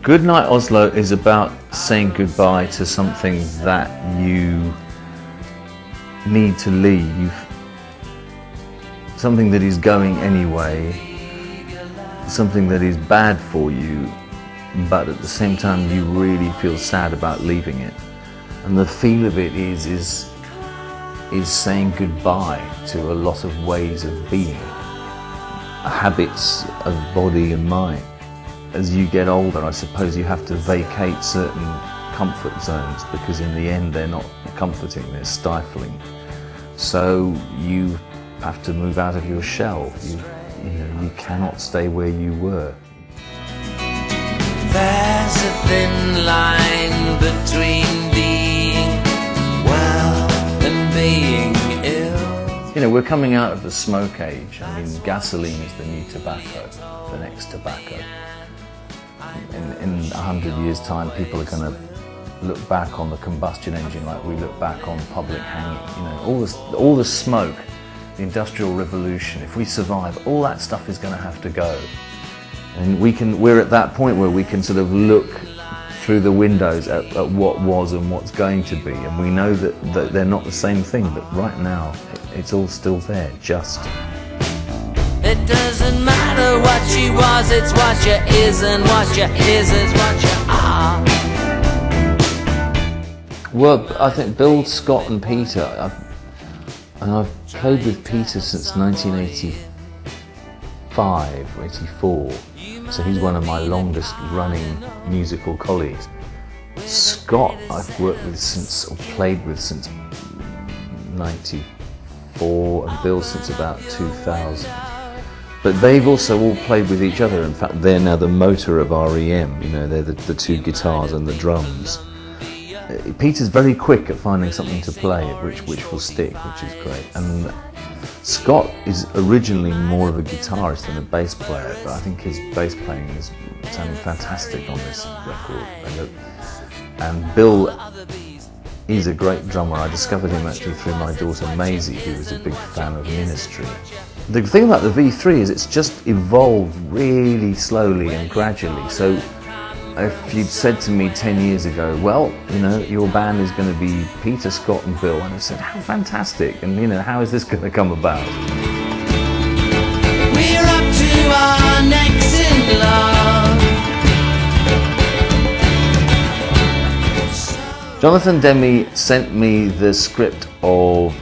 Goodnight Oslo is about saying goodbye to something that you need to leave, something that is going anyway, something that is bad for you, but at the same time you really feel sad about leaving it. And the feel of it is saying goodbye to a lot of ways of being, habits of body and mind. As you get older, I suppose you have to vacate certain comfort zones because in the end they're not comforting, they're stifling. So you have to move out of your shell. You cannot stay where you were. There's a thin line between being well and being ill. You know, we're coming out of the smoke age. I mean, gasoline is the new tobacco, the next tobacco. In 100 years' time, people are going to look back on the combustion engine like we look back on public hanging. You know, all the smoke, the Industrial Revolution. If we survive, all that stuff is going to have to go. And we're at that point where we can sort of look through the windows at what was and what's going to be, and we know that they're not the same thing. But right now, it's all still there. Just. It doesn't matter what you was, it's what you is, and what you is what you are. Well, I think Bill, Scott and Peter, I've played with Peter since 1985, 84, so he's one of my longest running musical colleagues. Scott I've worked with or played with since 94, and Bill since about 2000. But they've also all played with each other. In fact, they're now the motor of REM. You know, they're the two guitars and the drums. Peter's very quick at finding something to play, which will stick, which is great. And Scott is originally more of a guitarist than a bass player, but I think his bass playing is sounding fantastic on this record. And Bill is a great drummer. I discovered him actually through my daughter Maisie, who was a big fan of Ministry. The thing about the V3 is it's just evolved really slowly and gradually. So if you'd said to me 10 years ago, well, you know, your band is going to be Peter, Scott and Bill, and I said, how fantastic, and you know, how is this going to come about? We're up to our necks in love. Jonathan Demme sent me the script of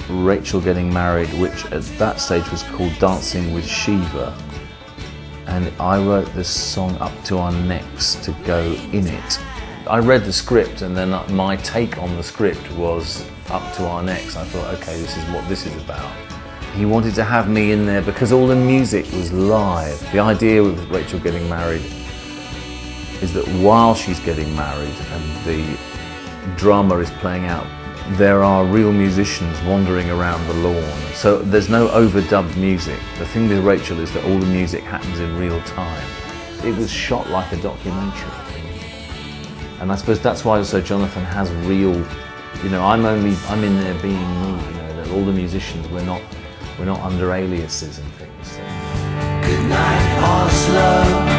Rachel Getting Married, which at that stage was called Dancing with Shiva, and I wrote this song Up to Our Necks to go in it. I read the script and then my take on the script was Up to Our Necks. I thought, okay, this is what this is about. He wanted to have me in there because all the music was live. The idea with Rachel Getting Married is that while she's getting married and the drama is playing out, there are real musicians wandering around the lawn. So there's no overdubbed music. The thing with Rachel is that all the music happens in real time. It was shot like a documentary. And I suppose that's why also Jonathan has real, you know, I'm in there being me, you know, that all the musicians, we're not under aliases and things. So. Goodnight Oslo.